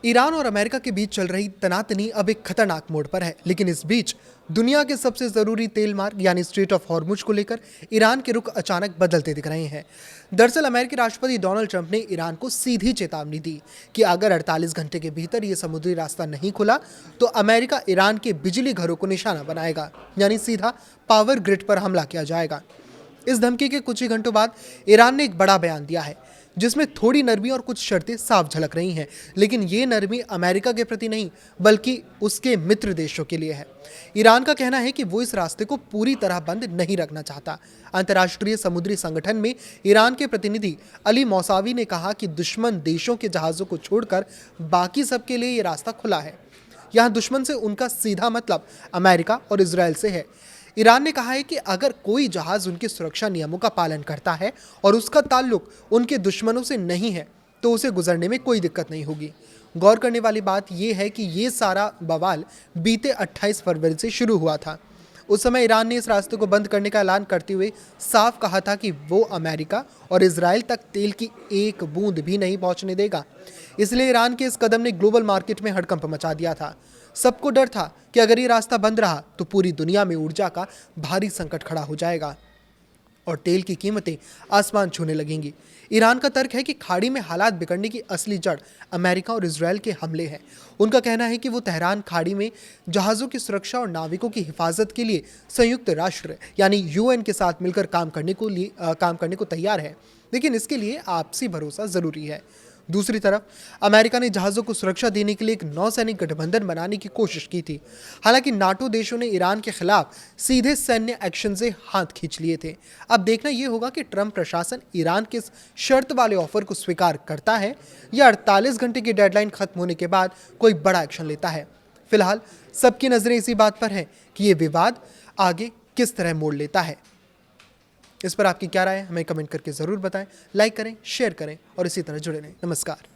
Iran और America के बीच चल रही तनातनी अब एक खतरनाक मोड़ पर है, लेकिन इस बीच दुनिया के सबसे जरूरी तेल मार्ग यानी स्ट्रेट ऑफ हॉर्मुज को लेकर ईरान के रुख अचानक बदलते दिख रहे हैं। दरअसल अमेरिकी राष्ट्रपति डोनाल्ड ट्रंप ने ईरान को सीधी चेतावनी दी कि अगर 48 घंटे के भीतर ये समुद्री रास्ता नहीं खुला तो अमेरिका ईरान के बिजली घरों को निशाना बनाएगा, यानी सीधा पावर ग्रिड पर हमला किया जाएगा। इस धमकी के कुछ ही घंटों बाद ईरान ने एक बड़ा बयान दिया है, जिसमें थोड़ी नरमी और कुछ शर्तें साफ झलक रही हैं, लेकिन ये नरमी अमेरिका के प्रति नहीं बल्कि उसके मित्र देशों के लिए है। ईरान का कहना है कि वो इस रास्ते को पूरी तरह बंद नहीं रखना चाहता। अंतर्राष्ट्रीय समुद्री संगठन में ईरान के प्रतिनिधि अली मौसावी ने कहा कि दुश्मन देशों के जहाज़ों को छोड़कर बाकी सबके लिए ये रास्ता खुला है। यहाँ दुश्मन से उनका सीधा मतलब अमेरिका और इजरायल से है। ईरान ने कहा है कि अगर कोई जहाज उनके सुरक्षा नियमों का पालन करता है और उसका ताल्लुक उनके दुश्मनों से नहीं है तो उसे गुजरने में कोई दिक्कत नहीं होगी। गौर करने वाली बात यह है कि ये सारा बवाल बीते 28 फरवरी से शुरू हुआ था। उस समय ईरान ने इस रास्ते को बंद करने का ऐलान करते हुए साफ कहा था कि वो अमेरिका और इजराइल तक तेल की एक बूंद भी नहीं पहुंचने देगा। इसलिए ईरान के इस कदम ने ग्लोबल मार्केट में हड़कंप मचा दिया था। सबको डर था कि अगर ये रास्ता बंद रहा तो पूरी दुनिया में ऊर्जा का भारी संकट खड़ा हो जाएगा और तेल की कीमतें आसमान छूने लगेंगी। ईरान का तर्क है कि खाड़ी में हालात बिगड़ने की असली जड़ अमेरिका और इजरायल के हमले हैं। उनका कहना है कि वो तेहरान खाड़ी में जहाज़ों की सुरक्षा और नाविकों की हिफाजत के लिए संयुक्त राष्ट्र यानी यूएन के साथ मिलकर काम करने को तैयार है, लेकिन इसके लिए आपसी भरोसा ज़रूरी है। दूसरी तरफ अमेरिका ने जहाज़ों को सुरक्षा देने के लिए एक नौसैनिक गठबंधन बनाने की कोशिश की थी। हालांकि नाटो देशों ने ईरान के खिलाफ सीधे सैन्य एक्शन से हाथ खींच लिए थे। अब देखना यह होगा कि ट्रंप प्रशासन ईरान के इस शर्त वाले ऑफर को स्वीकार करता है या 48 घंटे की डेडलाइन खत्म होने के बाद कोई बड़ा एक्शन लेता है। फिलहाल सबकी नजरें इसी बात पर हैं कि ये विवाद आगे किस तरह मोड़ लेता है। इस पर आपकी क्या राय है, हमें कमेंट करके ज़रूर बताएं। लाइक करें, शेयर करें और इसी तरह जुड़े रहें। नमस्कार।